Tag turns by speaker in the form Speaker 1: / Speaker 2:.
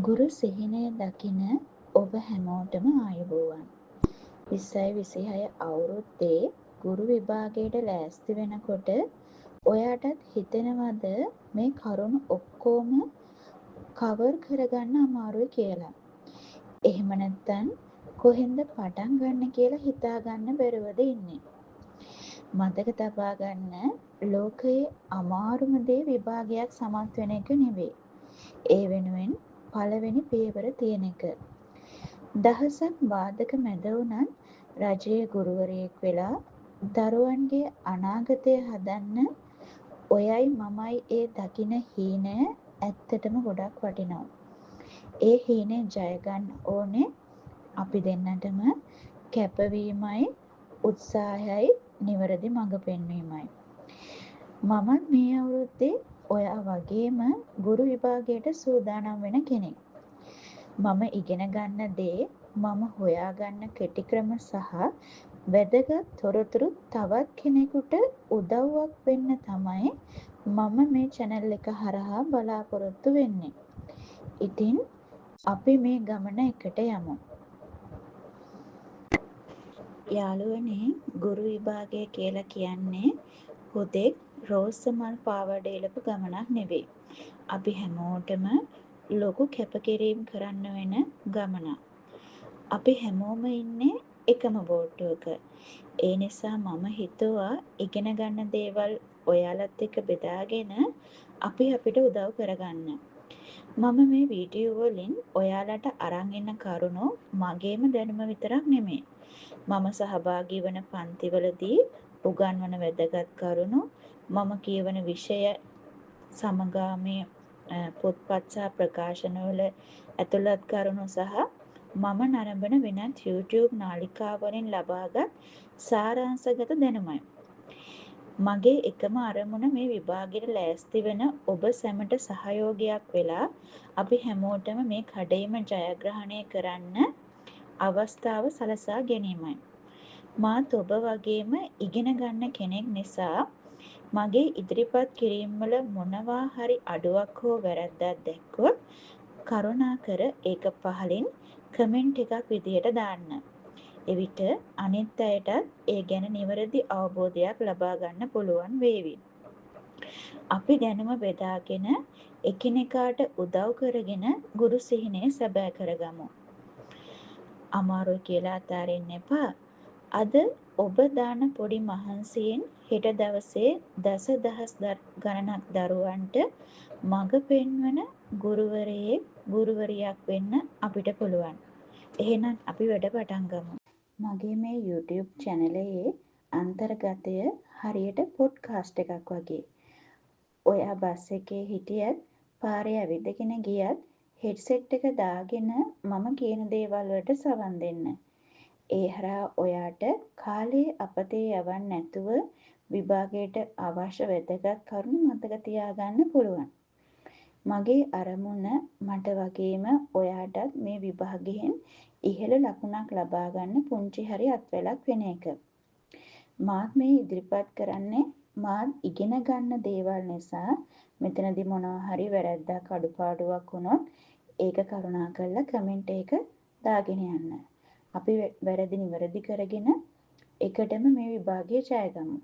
Speaker 1: ගුරු සිහිනය දකින ඔබ හැමෝටම ආයුබෝවන්. 2026 අවුරුද්දේ ගුරු විභාගයට ලෑස්ති වෙනකොට ඔයාටත් හිතෙනවද මේ කරුණු ඔක්කොම කවර් කරගන්න අමාරුයි කියලා? එහෙම නැත්නම් කොහෙන්ද පටන් ගන්න කියලා හිතාගන්න බැරුවද ඉන්නේ? මතක තබා ගන්න, ලෝකයේ අමාරුම දේ විභාගයක් සමත් වෙන එක නෙවෙයි. ඒ වෙනුවෙන් පළවෙනි පියවර තියෙන එක. දහසක් බාධක මැද වුණත් රජයේ ගුරුවරයෙක් වෙලා දරුවන්ගේ අනාගතය හදන්න ඔයයි මමයි ඒ දකින හීනය ඇත්තටම ගොඩක් වටිනවා. ඒ හීනේ ජය ගන්න ඕනේ අපි දෙන්නටම කැපවීමයි උත්සාහයයි නිවැරදි මඟ පෙන්වීමයි. මමත් මේ අවුරුද්දේ ඔයා වගේම ගුරු විභාගයට සූදානම් වෙන කෙනෙක්. මම ඉගෙන ගන්න දේ, මම හොයාගන්න කෙටි ක්‍රම සහ වැදගත් තොරතුරු තවත් කෙනෙකුට උදව්වක් වෙන්න තමයි මම මේ channel එක හරහා බලාපොරොත්තු වෙන්නේ. ඉතින් අපි මේ ගමන එකට යමු. යාළුවනේ, ගුරු විභාගය කියලා කියන්නේ හුදෙක් රෝස මල් පාවඩ එලපු ගමනක් නෙවෙයි. අපි හැමෝටම ලොකු කැපකිරීම් කරන්න වෙන ගමනක්. අපි හැමෝම ඉන්නේ එකම බෝට්ටුවක. ඒ නිසා මම හිතුවා ඉගෙන ගන්න දේවල් ඔයාලත් එක්ක බෙදාගෙන අපිට උදව් කරගන්න. මම මේ වීඩියෝ වලින් ඔයාලට අරන් එන කරුණු මගේම දැනුම විතරක් නෙමෙයි. මම සහභාගී වන පන්තිවලදී උගන්වන වැදගත් කරුණු, මම කියවන විෂය සමගාමී පොත්පත් සහ ප්‍රකාශනවල ඇතුළත් කරුණු සහ මම නරඹන වෙනත් YouTube නාලිකාවලින් ලබාගත් සාරාංශගත දැනුමයි. මගේ එකම අරමුණ මේ විභාගෙට ලෑස්ති වෙන ඔබ සැමට සහයෝගයක් වෙලා අපි හැමෝටම මේ කඩේම ජයග්‍රහණය කරන්න අවස්ථාව සලසා ගැනීමයි. මාත් ඔබ වගේම ඉගෙන ගන්න කෙනෙක් නිසා මගේ ඉදිරිපත් කිරීම්වල මොනවා හරි අඩුවක් හෝ වැරද්දක් දැක්කොත් කරුණාකර ඒක පහලින් කමෙන්ට් එකක් විදියට දාන්න. එවිට අනිත් අයටත් ඒ ගැන නිවැරදි අවබෝධයක් ලබා ගන්න පුළුවන් වේවි. අපි දැනුම බෙදාගෙන එකිනෙකාට උදව් කරගෙන ගුරු සිහිනය සැබෑ කරගමු. අමාරුයි කියලා අතාරින්න එපා. අද ඔබ දාන පොඩි මහන්සියෙන් හෙට දවසේ දසදහස් ගණනක් දරුවන්ට මඟ පෙන්වන ගුරුවරියක් වෙන්න අපිට පුළුවන්. එහෙනම් අපි වැඩ පටන් ගමු. මගේ මේ YouTube channel අන්තර්ගතය හරියට පොඩ්කාස්ට් එකක් වගේ. ඔයා බස් එකේ හිටියත්, පාරේ ඇවිදගෙන ගියත් හෙඩ්සෙට් එක දාගෙන මම කියන දේවල් වලට සවන් දෙන්න. ඒ හරහා ඔයාට කාලේ අපතේ යවන්න නැතුව විභාගයට අවශ්‍ය වැදගත් කරුණු මතක තියාගන්න පුළුවන්. මගේ අරමුණ මට වගේම ඔයාටත් මේ විභාගයෙන් ඉහළ ලකුණක් ලබා ගන්න පුංචි හරි අත්වැලක් වෙන එක. මාත් මේ ඉදිරිපත් කරන්නේ මාත් ඉගෙන ගන්න දේවල් නිසා. මෙතනදී මොනවා හරි වැරද්දක් අඩුපාඩුවක් වුණොත් ඒක කරුණාකරලා කමෙන්ට් එක දාගෙන යන්න. අපි වැරදි නිවැරදි කරගෙන එකටම මේ විභාගය ජය ගමු.